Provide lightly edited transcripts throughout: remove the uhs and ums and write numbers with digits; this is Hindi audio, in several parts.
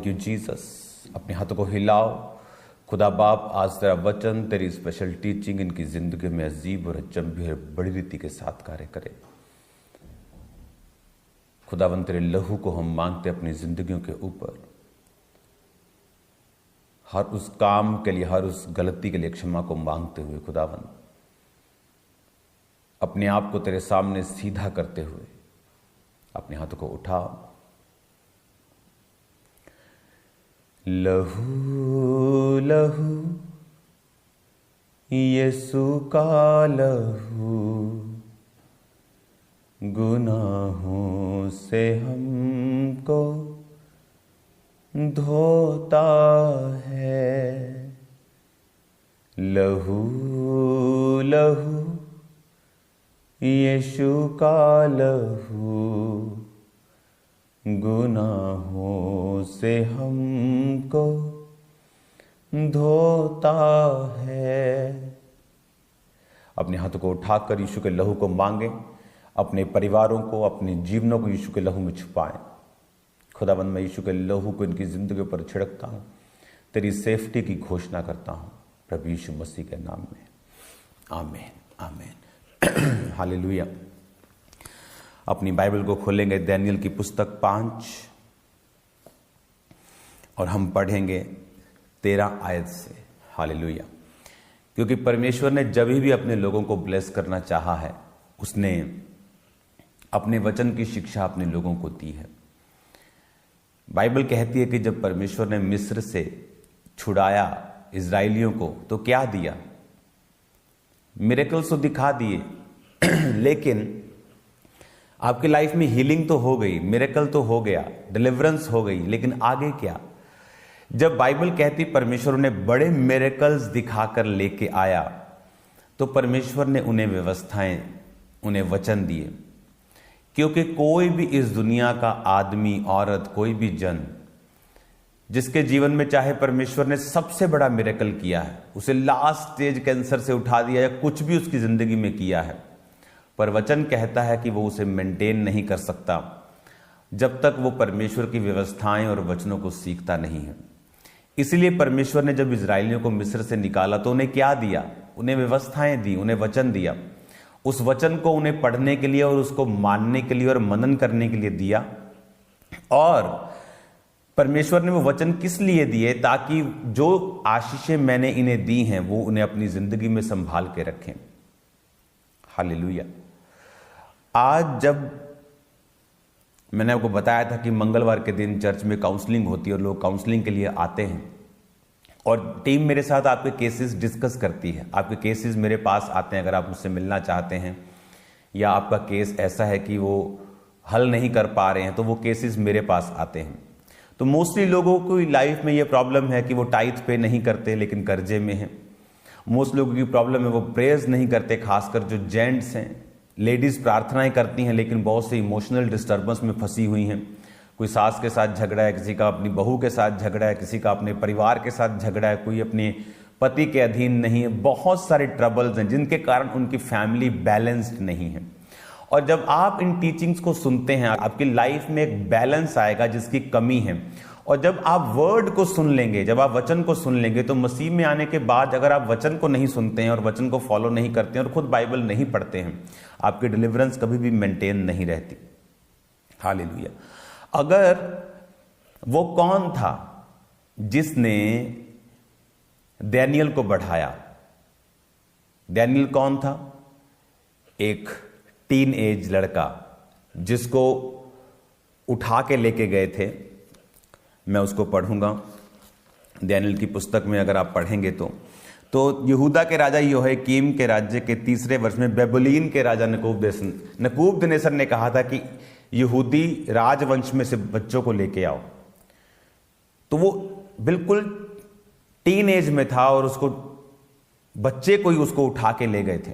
Thank you Jesus. अपने हाथों को हिलाओ। खुदा बाप, आज तेरा वचन, तेरी स्पेशल टीचिंग इनकी जिंदगी में अजीब और अचंभी और बड़ी रीति के साथ कार्य करे। खुदावन, तेरे लहू को हम मांगते अपनी जिंदगियों के ऊपर। हर उस काम के लिए, हर उस गलती के लिए क्षमा को मांगते हुए खुदावन, अपने आप को तेरे सामने सीधा करते हुए अपने हाथों को उठाओ। लहू लहू यीशु का लहू गुनाहों से हमको धोता है। लहू लहू यीशु का लहू गुनाहों से हमको धोता है। अपने हाथों को उठाकर यीशु के लहू को मांगे। अपने परिवारों को, अपने जीवनों को यीशु के लहू में छुपाएं। खुदावंद, मैं यीशु के लहू को इनकी जिंदगी पर छिड़कता हूं। तेरी सेफ्टी की घोषणा करता हूं प्रभु यीशु मसीह के नाम में। आमीन, आमीन। हालेलुया। अपनी बाइबल को खोलेंगे दानियेल की पुस्तक 5 और हम पढ़ेंगे 13 आयत से। हालेलुया। क्योंकि परमेश्वर ने जब भी अपने लोगों को ब्लेस करना चाहा है, उसने अपने वचन की शिक्षा अपने लोगों को दी है। बाइबल कहती है कि जब परमेश्वर ने मिस्र से छुड़ाया इजराइलियों को तो क्या दिया? मिरेकल्स तो दिखा दिए, लेकिन आपकी लाइफ में हीलिंग तो हो गई, मिरेकल तो हो गया, डिलीवरेंस हो गई, लेकिन आगे क्या? जब बाइबल कहती परमेश्वर उन्हें बड़े मिरेकल्स दिखाकर लेके आया, तो परमेश्वर ने उन्हें व्यवस्थाएं, उन्हें वचन दिए। क्योंकि कोई भी इस दुनिया का आदमी, औरत, कोई भी जन जिसके जीवन में चाहे परमेश्वर ने सबसे बड़ा मिरेकल किया है, उसे लास्ट स्टेज कैंसर से उठा दिया या कुछ भी उसकी जिंदगी में किया है, पर वचन कहता है कि वो उसे मेंटेन नहीं कर सकता जब तक वो परमेश्वर की व्यवस्थाएं और वचनों को सीखता नहीं है। इसलिए परमेश्वर ने जब इजराइलियों को मिस्र से निकाला तो उन्हें क्या दिया? उन्हें व्यवस्थाएं दी, उन्हें वचन दिया। उस वचन को उन्हें पढ़ने के लिए और उसको मानने के लिए और मनन करने के लिए दिया। और परमेश्वर ने वो वचन किस लिए दिए? ताकि जो आशीषें मैंने इन्हें दी हैं वो उन्हें अपनी जिंदगी में संभाल के रखें। हालेलुया। आज जब मैंने आपको बताया था कि मंगलवार के दिन चर्च में काउंसलिंग होती है और लोग काउंसलिंग के लिए आते हैं, और टीम मेरे साथ आपके केसेस डिस्कस करती है। आपके केसेस मेरे पास आते हैं अगर आप मुझसे मिलना चाहते हैं, या आपका केस ऐसा है कि वो हल नहीं कर पा रहे हैं, तो वो केसेस मेरे पास आते हैं। तो मोस्टली लोगों की लाइफ में ये प्रॉब्लम है कि वो टाइथ पे नहीं करते लेकिन कर्जे में हैं। मोस्ट लोगों की प्रॉब्लम है वो प्रेयर्स नहीं करते, खासकर जो जेंट्स हैं। लेडीज प्रार्थनाएं करती हैं लेकिन बहुत से इमोशनल डिस्टर्बेंस में फंसी हुई हैं। कोई सास के साथ झगड़ा है, किसी का अपनी बहू के साथ झगड़ा है, किसी का अपने परिवार के साथ झगड़ा है, कोई अपने पति के अधीन नहीं है। बहुत सारे ट्रबल्स हैं जिनके कारण उनकी फैमिली बैलेंस्ड नहीं है। और जब आप इन टीचिंग्स को सुनते हैं, आपकी लाइफ में एक बैलेंस आएगा जिसकी कमी है। और जब आप वर्ड को सुन लेंगे, जब आप वचन को सुन लेंगे, तो मसीह में आने के बाद अगर आप वचन को नहीं सुनते हैं और वचन को फॉलो नहीं करते हैं और खुद बाइबल नहीं पढ़ते हैं, आपकी डिलीवरेंस कभी भी मेंटेन नहीं रहती। हालेलुया। अगर वो कौन था जिसने दानियेल को बढ़ाया? दानियेल कौन था? एक टीन एज लड़का जिसको उठा के लेके गए थे। मैं उसको पढ़ूंगा दानियेल की पुस्तक में। अगर आप पढ़ेंगे तो यहूदा के राजा यहोयाकीम के राज्य के 3रे वर्ष में बेबीलोन के राजा नबूकदनेस्सर ने कहा था कि यहूदी राजवंश में से बच्चों को लेके आओ। तो वो बिल्कुल टीन एज में था और उसको बच्चे को ही उसको उठा के ले गए थे।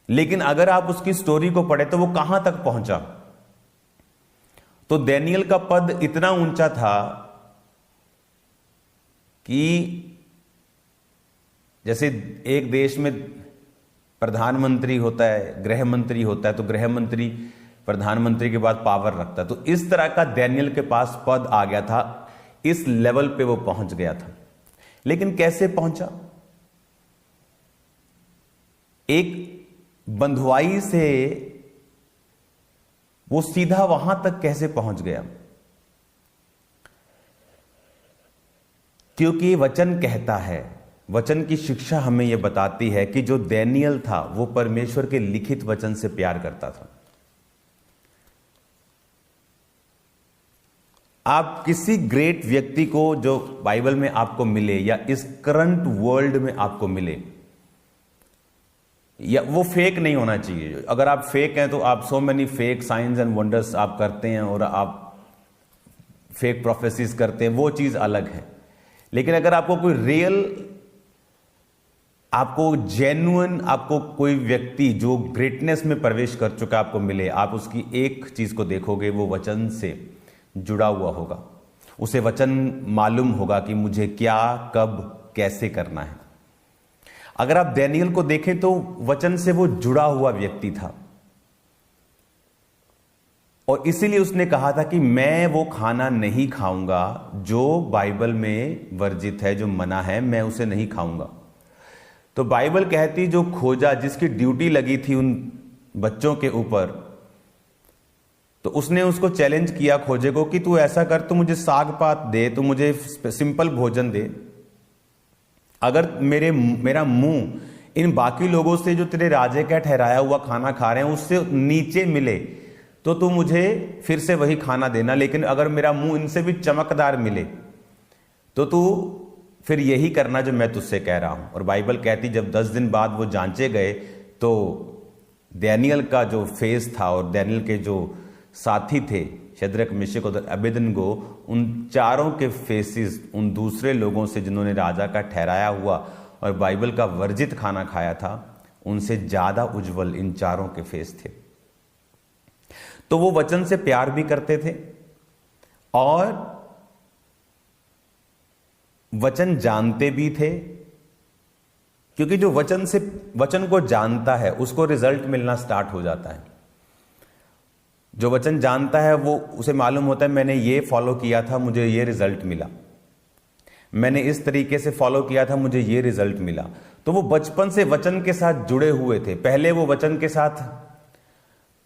लेकिन अगर आप उसकी स्टोरी को पढ़े तो वो कहां तक पहुंचा? तो दानियेल का पद इतना ऊंचा था कि जैसे एक देश में प्रधानमंत्री होता है, गृह मंत्री होता है, तो गृह मंत्री प्रधानमंत्री के बाद पावर रखता है। तो इस तरह का दानियेल के पास पद आ गया था इस लेवल पे वो पहुंच गया था। लेकिन कैसे पहुंचा? एक बंधुआई से वो सीधा वहां तक कैसे पहुंच गया? क्योंकि वचन कहता है, वचन की शिक्षा हमें यह बताती है कि जो दानियेल था वो परमेश्वर के लिखित वचन से प्यार करता था। आप किसी ग्रेट व्यक्ति को जो बाइबल में आपको मिले या इस करंट वर्ल्ड में आपको मिले, या वो फेक नहीं होना चाहिए। अगर आप फेक हैं तो आप so many fake science and wonders आप करते हैं और आप फेक प्रोफेसीज करते हैं, वो चीज अलग है। लेकिन अगर आपको कोई रियल, आपको जेन्युइन, आपको कोई व्यक्ति जो ग्रेटनेस में प्रवेश कर चुका आपको मिले, आप उसकी एक चीज को देखोगे, वो वचन से जुड़ा हुआ होगा। उसे वचन मालूम होगा कि मुझे क्या, कब, कैसे करना है। अगर आप दानियेल को देखें तो वचन से वो जुड़ा हुआ व्यक्ति था, और इसीलिए उसने कहा था कि मैं वो खाना नहीं खाऊंगा जो बाइबल में वर्जित है, जो मना है, मैं उसे नहीं खाऊंगा। तो बाइबल कहती जो खोजा, जिसकी ड्यूटी लगी थी उन बच्चों के ऊपर, तो उसने उसको चैलेंज किया खोजे को कि तू ऐसा कर, तू मुझे साग पात दे, तू मुझे सिंपल भोजन दे। अगर मेरा मुंह इन बाकी लोगों से जो तेरे राजे का ठहराया हुआ खाना खा रहे हैं उससे नीचे मिले तो तू मुझे फिर से वही खाना देना। लेकिन अगर मेरा मुंह इनसे भी चमकदार मिले तो तू फिर यही करना जो मैं तुझसे कह रहा हूं। और बाइबल कहती जब 10 दिन बाद वो जांचे गए तो दानियेल का जो फेस था और दानियेल के जो साथी थे शद्रक, मेशक और अबेदनगो, उन चारों के फेसेस उन दूसरे लोगों से जिन्होंने राजा का ठहराया हुआ और बाइबल का वर्जित खाना खाया था, उनसे ज्यादा उज्जवल इन चारों के फेस थे। तो वो वचन से प्यार भी करते थे और वचन जानते भी थे, क्योंकि जो वचन को जानता है उसको रिजल्ट मिलना स्टार्ट हो जाता है। जो वचन जानता है वो उसे मालूम होता है मैंने ये फॉलो किया था, मुझे ये रिजल्ट मिला, मैंने इस तरीके से फॉलो किया था, मुझे ये रिजल्ट मिला। तो वो बचपन से वचन के साथ जुड़े हुए थे। पहले वो वचन के साथ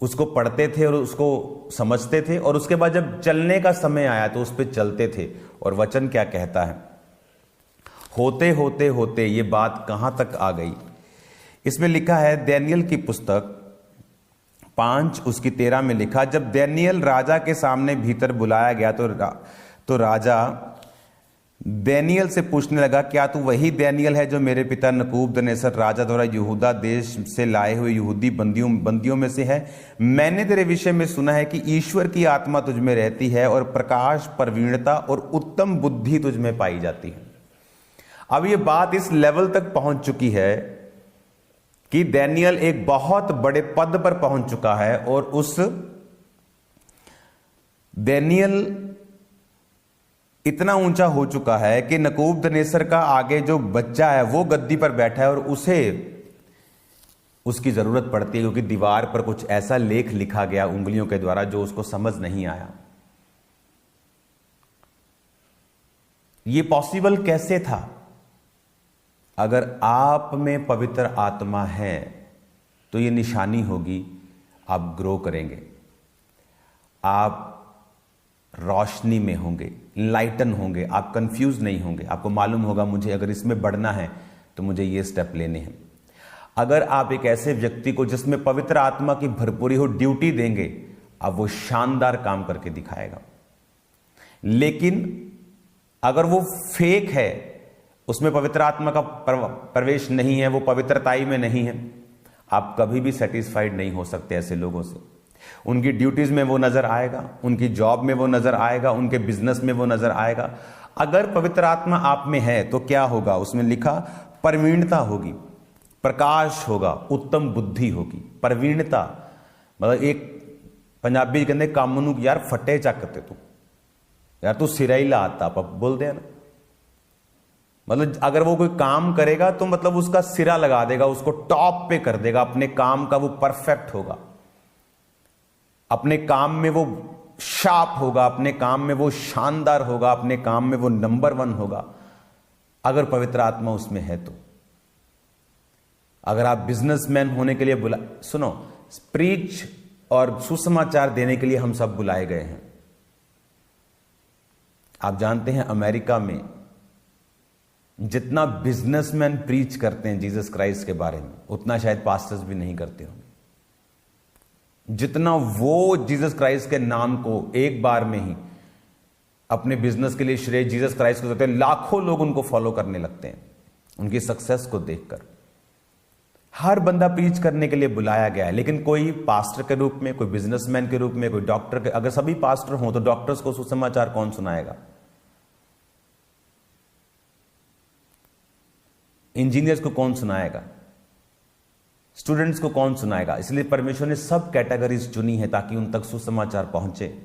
उसको पढ़ते थे और उसको समझते थे, और उसके बाद जब चलने का समय आया तो उस पर चलते थे। और वचन क्या कहता है, होते होते होते ये बात कहां तक आ गई। इसमें लिखा है दानियेल की पुस्तक 5 उसकी 13 में लिखा, जब दानियेल राजा के सामने भीतर बुलाया गया तो राजा दानियेल से पूछने लगा, क्या तू वही दानियेल है जो मेरे पिता नबूकदनेस्सर राजा द्वारा यहूदा देश से लाए हुए यहूदी बंदियों में से है? मैंने तेरे विषय में सुना है कि ईश्वर की आत्मा तुझ में रहती है और प्रकाश, प्रवीणता और उत्तम बुद्धि तुझ में पाई जाती है। अब ये बात इस लेवल तक पहुंच चुकी है कि दानियेल एक बहुत बड़े पद पर पहुंच चुका है, और उस दानियेल इतना ऊंचा हो चुका है कि नबूकदनेस्सर का आगे जो बच्चा है वो गद्दी पर बैठा है और उसे उसकी जरूरत पड़ती है, क्योंकि दीवार पर कुछ ऐसा लेख लिखा गया उंगलियों के द्वारा जो उसको समझ नहीं आया। ये पॉसिबल कैसे था? अगर आप में पवित्र आत्मा है तो ये निशानी होगी, आप ग्रो करेंगे, आप रोशनी में होंगे, लाइटन होंगे, आप कंफ्यूज नहीं होंगे। आपको मालूम होगा मुझे अगर इसमें बढ़ना है तो मुझे ये स्टेप लेने हैं। अगर आप एक ऐसे व्यक्ति को जिसमें पवित्र आत्मा की भरपूरी हो ड्यूटी देंगे, अब वो शानदार काम करके दिखाएगा। लेकिन अगर वो फेक है, उसमें पवित्र आत्मा का प्रवेश नहीं है, वो पवित्रताई में नहीं है, आप कभी भी सेटिस्फाइड नहीं हो सकते ऐसे लोगों से। उनकी ड्यूटीज में वो नजर आएगा, उनकी जॉब में वो नजर आएगा, उनके बिजनेस में वो नजर आएगा। अगर पवित्र आत्मा आप में है तो क्या होगा? उसमें लिखा प्रवीणता होगी, प्रकाश होगा, उत्तम बुद्धि होगी। प्रवीणता मतलब एक पंजाबी कहते काम नूं यार फटे चकते तू, यार तू सिरा ही लाता, आप बोलते हैं ना। मतलब अगर वो कोई काम करेगा तो मतलब उसका सिरा लगा देगा, उसको टॉप पे कर देगा, अपने काम का वो परफेक्ट होगा, अपने काम में वो शार्प होगा, अपने काम में वो शानदार होगा, अपने काम में वो नंबर 1 होगा, अगर पवित्र आत्मा उसमें है तो। अगर आप बिजनेसमैन होने के लिए सुनो, प्रीच और सुसमाचार देने के लिए हम सब बुलाए गए हैं। आप जानते हैं अमेरिका में जितना बिजनेसमैन प्रीच करते हैं जीसस क्राइस्ट के बारे में, उतना शायद पास्टर्स भी नहीं करते होंगे। जितना वो जीसस क्राइस्ट के नाम को एक बार में ही अपने बिजनेस के लिए श्रेय जीसस क्राइस्ट को देते हैं, लाखों लोग उनको फॉलो करने लगते हैं उनकी सक्सेस को देखकर। हर बंदा प्रीच करने के लिए बुलाया गया है, लेकिन कोई पास्टर के रूप में, कोई बिजनेसमैन के रूप में, कोई डॉक्टर के, अगर सभी पास्टर हों तो डॉक्टर्स को सुसमाचार कौन सुनाएगा? इंजीनियर्स को कौन सुनाएगा? स्टूडेंट्स को कौन सुनाएगा? इसलिए परमेश्वर ने सब कैटेगरीज चुनी है ताकि उन तक सुसमाचार पहुंचे।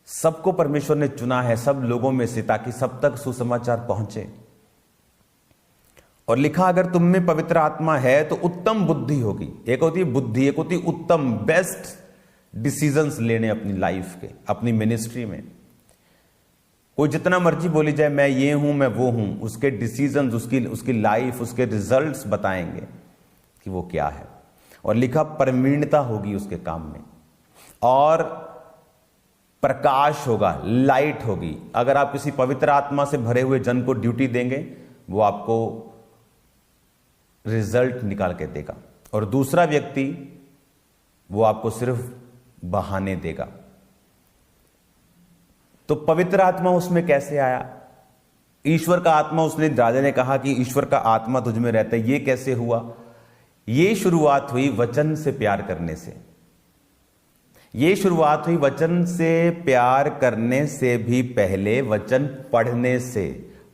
सबको परमेश्वर ने चुना है, सब लोगों में से, ताकि सब तक सुसमाचार पहुंचे। और लिखा, अगर तुम में पवित्र आत्मा है तो उत्तम बुद्धि होगी। एक होती है बुद्धि, एक होती है उत्तम, बेस्ट डिसीजंस लेने अपनी लाइफ के, अपनी मिनिस्ट्री में। कोई जितना मर्जी बोली जाए मैं ये हूं, मैं वो हूं, उसके डिसीजंस, उसकी लाइफ, उसके रिजल्ट्स बताएंगे कि वो क्या है। और लिखा, प्रवीणता होगी उसके काम में, और प्रकाश होगा, लाइट होगी। अगर आप किसी पवित्र आत्मा से भरे हुए जन को ड्यूटी देंगे, वो आपको रिजल्ट निकाल के देगा। और दूसरा व्यक्ति वो आपको सिर्फ बहाने देगा। तो पवित्र आत्मा उसमें कैसे आया? ईश्वर का आत्मा, उसने राजा ने कहा कि ईश्वर का आत्मा तुझ में रहता है। ये कैसे हुआ? ये शुरुआत हुई वचन से प्यार करने से। ये शुरुआत हुई वचन से प्यार करने से भी पहले वचन पढ़ने से।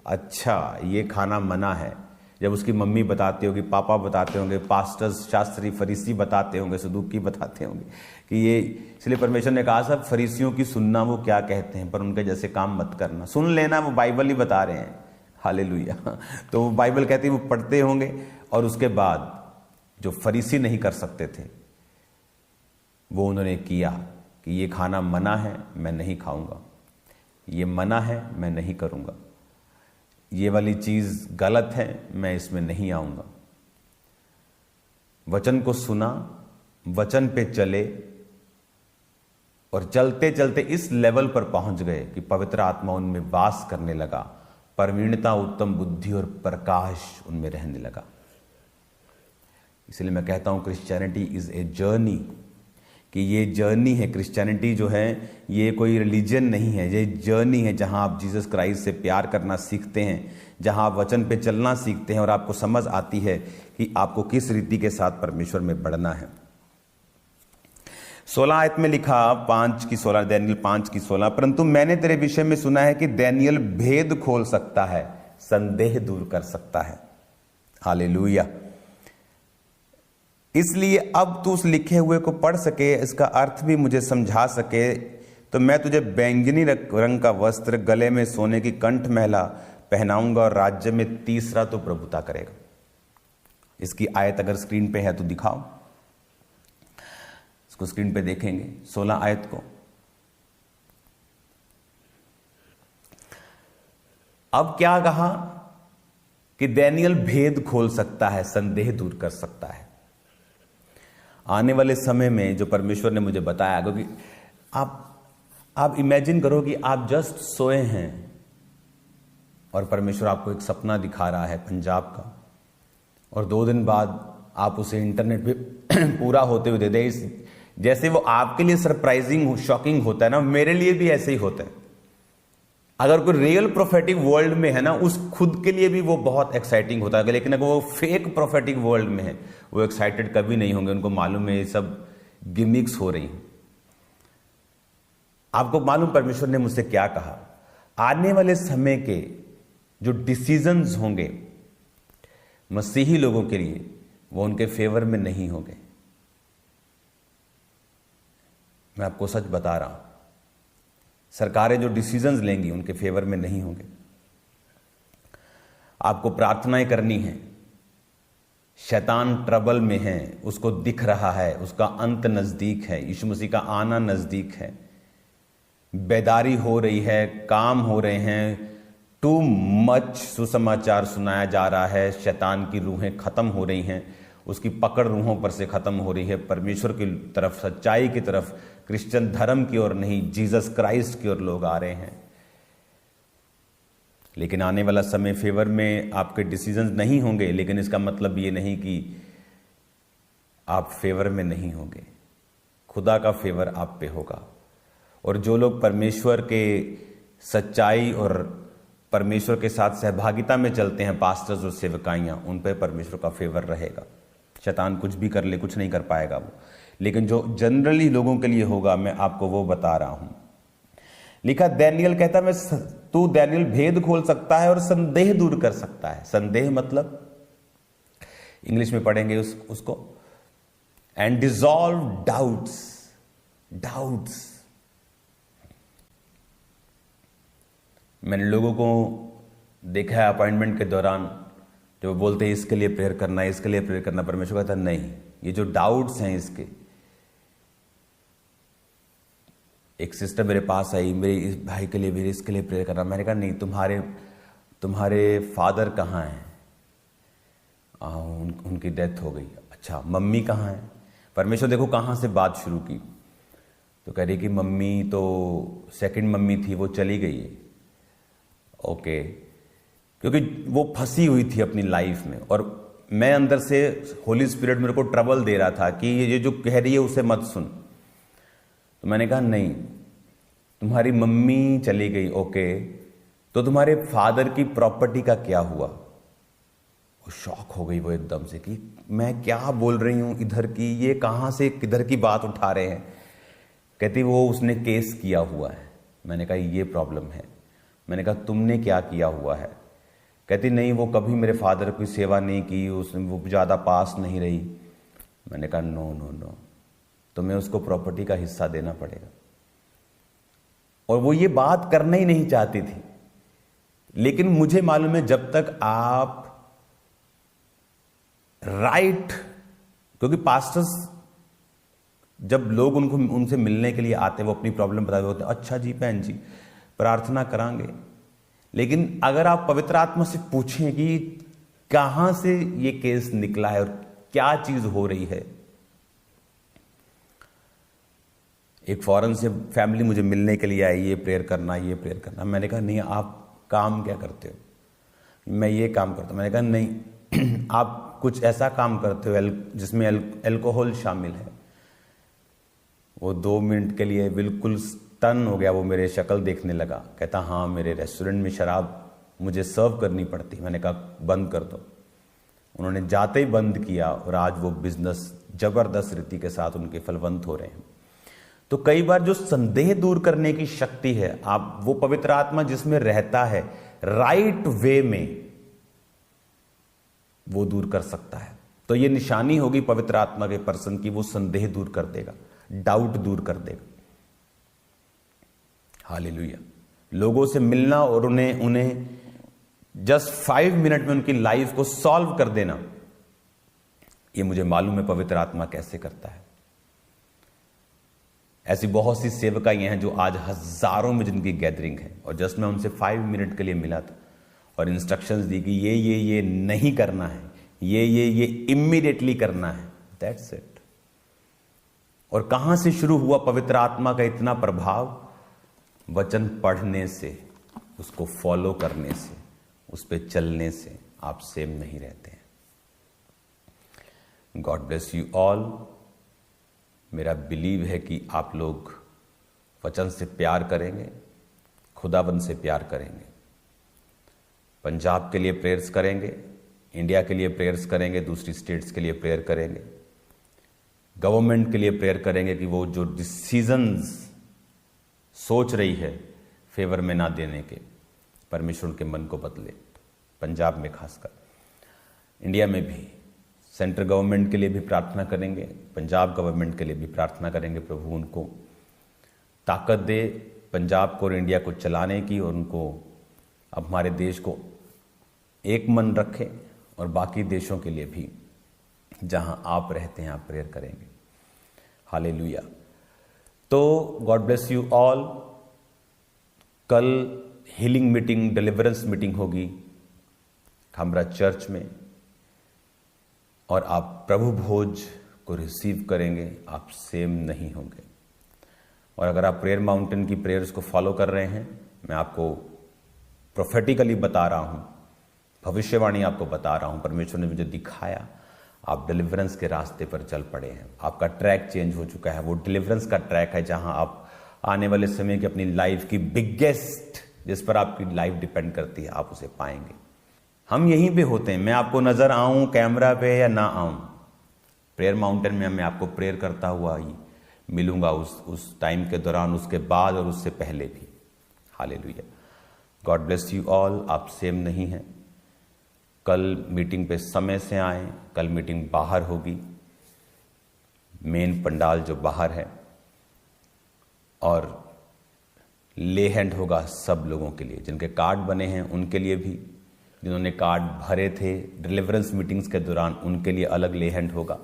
अच्छा, ये खाना मना है। जब उसकी मम्मी बताती होगी, पापा बताते होंगे, पास्टर्स, शास्त्री, फरीसी बताते होंगे, सदूकी बताते होंगे कि ये, इसलिए परमेश्वर ने कहा सब फरीसियों की सुनना वो क्या कहते हैं, पर उनके जैसे काम मत करना। सुन लेना, वो बाइबल ही बता रहे हैं। हालेलुया। तो वो बाइबल कहती है वो पढ़ते होंगे। और उसके बाद जो फरीसी नहीं कर सकते थे, वो उन्होंने किया कि ये खाना मना है, मैं नहीं खाऊंगा, ये मना है, मैं नहीं करूंगा, ये वाली चीज गलत है, मैं इसमें नहीं आऊंगा। वचन को सुना, वचन पे चले, और चलते चलते इस लेवल पर पहुंच गए कि पवित्र आत्मा उनमें वास करने लगा। प्रवीणता, उत्तम बुद्धि और प्रकाश उनमें रहने लगा। इसलिए मैं कहता हूं क्रिश्चियनिटी इज ए जर्नी, कि ये जर्नी है। क्रिश्चियनिटी जो है ये कोई रिलीजन नहीं है, ये जर्नी है जहां आप जीसस क्राइस्ट से प्यार करना सीखते हैं, जहां आप वचन पे चलना सीखते हैं, और आपको समझ आती है कि आपको किस रीति के साथ परमेश्वर में बढ़ना है। 16 आयत में लिखा, 5:16, दानियल 5:16, परंतु मैंने तेरे विषय में सुना है कि दानियल भेद खोल सकता है, संदेह दूर कर सकता है। हालेलुया। इसलिए अब तू उस लिखे हुए को पढ़ सके, इसका अर्थ भी मुझे समझा सके, तो मैं तुझे बैंगनी रंग का वस्त्र, गले में सोने की कंठमाला पहनाऊंगा, और राज्य में तीसरा तो प्रभुता करेगा। इसकी आयत अगर स्क्रीन पे है तो दिखाओ, इसको स्क्रीन पे देखेंगे 16 आयत को। अब क्या कहा कि दानियल भेद खोल सकता है, संदेह दूर कर सकता है। आने वाले समय में जो परमेश्वर ने मुझे बताया, क्योंकि आप इमेजिन करो कि आप जस्ट सोए हैं और परमेश्वर आपको एक सपना दिखा रहा है पंजाब का, और 2 दिन बाद आप उसे इंटरनेट पे पूरा होते हुए दे दे। जैसे वो आपके लिए सरप्राइजिंग, शॉकिंग होता है ना, मेरे लिए भी ऐसे ही होता है। अगर कोई रियल प्रोफेटिक वर्ल्ड में है ना, उस खुद के लिए भी वो बहुत एक्साइटिंग होता है। लेकिन अगर वो फेक प्रोफेटिक वर्ल्ड में है, वो एक्साइटेड कभी नहीं होंगे। उनको मालूम है ये सब गिमिक्स हो रही हैं। आपको मालूम परमेश्वर ने मुझसे क्या कहा? आने वाले समय के जो डिसीजंस होंगे मसीही लोगों के लिए, वो उनके फेवर में नहीं होंगे। मैं आपको सच बता रहा हूं, सरकारें जो डिसीजंस लेंगी उनके फेवर में नहीं होंगे। आपको प्रार्थनाएं करनी है, शैतान ट्रबल में है, उसको दिख रहा है, उसका अंत नजदीक है, यीशु मसीह का आना नजदीक है, बेदारी हो रही है, काम हो रहे हैं, टू मच सुसमाचार सुनाया जा रहा है, शैतान की रूहें खत्म हो रही हैं, उसकी पकड़ रूहों पर से खत्म हो रही है, परमेश्वर की तरफ, सच्चाई की तरफ, क्रिश्चियन धर्म की ओर नहीं, जीसस क्राइस्ट की ओर लोग आ रहे हैं। लेकिन आने वाला समय फेवर में आपके डिसीजंस नहीं होंगे, लेकिन इसका मतलब ये नहीं कि आप फेवर में नहीं होंगे। खुदा का फेवर आप पे होगा। और जो लोग परमेश्वर के सच्चाई और परमेश्वर के साथ सहभागिता में चलते हैं, पास्टर्स और सेवकाइयां, उन पे परमेश्वर का फेवर रहेगा। शैतान कुछ भी कर ले, कुछ नहीं कर पाएगा वो। लेकिन जो जनरली लोगों के लिए होगा, मैं आपको वो बता रहा हूं। लिखा, दानियेल कहता है, तू दानियेल भेद खोल सकता है और संदेह दूर कर सकता है। संदेह मतलब इंग्लिश में पढ़ेंगे उसको, एंड डिसॉल्व डाउट्स। मैंने लोगों को देखा है अपॉइंटमेंट के दौरान, जो बोलते हैं इसके लिए प्रेयर करना, इसके लिए प्रेयर करना। परमेश्वर कहता नहीं, ये जो डाउट्स हैं इसके। एक सिस्टर मेरे पास आई, मेरे इस भाई के लिए, मेरे इसके लिए प्रेयर करना। मैंने कहा नहीं, तुम्हारे फादर कहाँ हैं? उनकी डेथ हो गई। अच्छा, मम्मी कहाँ है? परमेश्वर देखो कहाँ से बात शुरू की। तो कह रही कि मम्मी तो सेकंड मम्मी थी, वो चली गई है। ओके, क्योंकि वो फंसी हुई थी अपनी लाइफ में, और मैं अंदर से होली स्पिरिट मेरे को ट्रबल दे रहा था कि ये जो कह रही है उसे मत सुन। तो मैंने कहा नहीं, तुम्हारी मम्मी चली गई, ओके, तो तुम्हारे फादर की प्रॉपर्टी का क्या हुआ? वो शॉक हो गई वो एकदम से कि मैं क्या बोल रही हूं इधर की, ये कहां से किधर की बात उठा रहे हैं। कहती वो उसने केस किया हुआ है। मैंने कहा ये प्रॉब्लम है। मैंने कहा तुमने क्या किया हुआ है? कहती नहीं, वो कभी मेरे फादर की सेवा नहीं की, उसने वो ज़्यादा पास नहीं रही। मैंने कहा नो, तुम्हें उसको प्रॉपर्टी का हिस्सा देना पड़ेगा। और वो ये बात करना ही नहीं चाहती थी। लेकिन मुझे मालूम है, जब तक आप राइट, क्योंकि पास्टर्स जब लोग उनसे मिलने के लिए आते, वो अपनी प्रॉब्लम बताते होते, अच्छा जी बहन जी प्रार्थना करांगे। लेकिन अगर आप पवित्र आत्मा से पूछें कि कहां से ये केस निकला है और क्या चीज हो रही है। एक फॉरेन से फैमिली मुझे मिलने के लिए आई, ये प्रेयर करना। मैंने कहा नहीं, आप काम क्या करते हो? मैं ये काम करता हूं। मैंने कहा नहीं, आप कुछ ऐसा काम करते हो जिसमें अल्कोहल शामिल है। वो 2 मिनट के लिए बिल्कुल टन हो गया, वो मेरे शक्ल देखने लगा। कहता हाँ, मेरे रेस्टोरेंट में शराब मुझे सर्व करनी पड़ती। मैंने कहा बंद कर दो। उन्होंने जाते ही बंद किया, और आज वो बिजनेस जबरदस्त रीति के साथ उनके फलवंत हो रहे हैं। तो कई बार जो संदेह दूर करने की शक्ति है, आप वो पवित्र आत्मा जिसमें रहता है, राइट वे में वो दूर कर सकता है। तो ये निशानी होगी पवित्र आत्मा के पर्सन की, वो संदेह दूर कर देगा, डाउट दूर कर देगा। हालेलुया। लोगों से मिलना और उन्हें जस्ट 5 मिनट में उनकी लाइफ को सॉल्व कर देना, ये मुझे मालूम है पवित्र आत्मा कैसे करता है। ऐसी बहुत सी सेवकाएं हैं जो आज हजारों में जिनकी गैदरिंग है, और जस्ट मैं उनसे 5 मिनट के लिए मिला था और इंस्ट्रक्शंस दी कि ये नहीं करना है, ये इमीडिएटली करना है। That's it. और कहां से शुरू हुआ पवित्र आत्मा का इतना प्रभाव? वचन पढ़ने से, उसको फॉलो करने से, उस पर चलने से आप सेम नहीं रहते हैं। God bless you all. मेरा बिलीव है कि आप लोग वचन से प्यार करेंगे, खुदाबंद से प्यार करेंगे, पंजाब के लिए प्रेयर्स करेंगे, इंडिया के लिए प्रेयर्स करेंगे, दूसरी स्टेट्स के लिए प्रेयर करेंगे, गवर्नमेंट के लिए प्रेयर करेंगे कि वो जो डिसीजंस सोच रही है फेवर में ना देने के, परमेश्वर के मन को बदले। पंजाब में खासकर, इंडिया में भी सेंट्रल गवर्नमेंट के लिए भी प्रार्थना करेंगे, पंजाब गवर्नमेंट के लिए भी प्रार्थना करेंगे। प्रभु उनको ताकत दे पंजाब को और इंडिया को चलाने की, और उनको अब हमारे देश को एक मन रखे, और बाकी देशों के लिए भी जहां आप रहते हैं आप प्रेयर करेंगे। हालेलुया। तो गॉड ब्लेस यू ऑल। कल हीलिंग मीटिंग, डिलीवरेंस मीटिंग होगी हमरा चर्च में, और आप प्रभु भोज को रिसीव करेंगे, आप सेम नहीं होंगे। और अगर आप प्रेयर माउंटेन की प्रेयर्स को फॉलो कर रहे हैं, मैं आपको प्रोफेटिकली बता रहा हूं, भविष्यवाणी आपको बता रहा हूं, परमेश्वर ने मुझे दिखाया, आप डिलीवरेंस के रास्ते पर चल पड़े हैं। आपका ट्रैक चेंज हो चुका है, वो डिलीवरेंस का ट्रैक है जहां आप आने वाले समय की अपनी लाइफ की बिगेस्ट, जिस पर आपकी लाइफ डिपेंड करती है, आप उसे पाएंगे। हम यहीं पे होते हैं, मैं आपको नजर आऊं कैमरा पे या ना आऊं, प्रेयर माउंटेन में मैं आपको प्रेयर करता हुआ ही मिलूंगा उस टाइम के दौरान, उसके बाद और उससे पहले भी। Hallelujah. God bless you all. आप सेम नहीं हैं। कल मीटिंग पे समय से आए। कल मीटिंग बाहर होगी, मेन पंडाल जो बाहर है, और ले हैंड होगा सब लोगों के लिए, जिनके कार्ड बने हैं उनके लिए भी, जिन्होंने कार्ड भरे थे डिलीवरेंस मीटिंग्स के दौरान उनके लिए अलग ले हैंड होगा,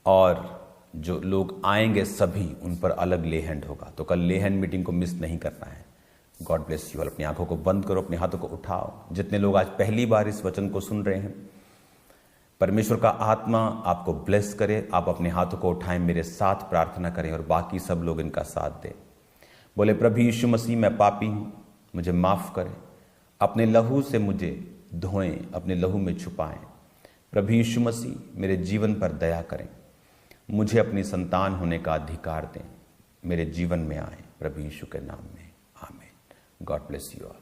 और जो लोग आएंगे सभी उन पर अलग ले हैंड होगा। तो कल ले हैंड मीटिंग को मिस नहीं करना है। God bless you all. अपनी आंखों को बंद करो, अपने हाथों को उठाओ। जितने लोग आज पहली बार इस वचन को सुन रहे हैं, परमेश्वर का आत्मा आपको ब्लेस करे। आप अपने हाथों को उठाएं, मेरे साथ प्रार्थना करें, और बाकी सब लोग इनका साथ दें। बोले, प्रभु यीशु मसीह, मैं पापी हूं, मुझे माफ करें, अपने लहू से मुझे धोएं, अपने लहू में छुपाएं। प्रभु यीशु मसीह, मेरे जीवन पर दया करें, मुझे अपनी संतान होने का अधिकार दें, मेरे जीवन में आए, प्रभु यीशु के नाम में, आमीन। God bless you all.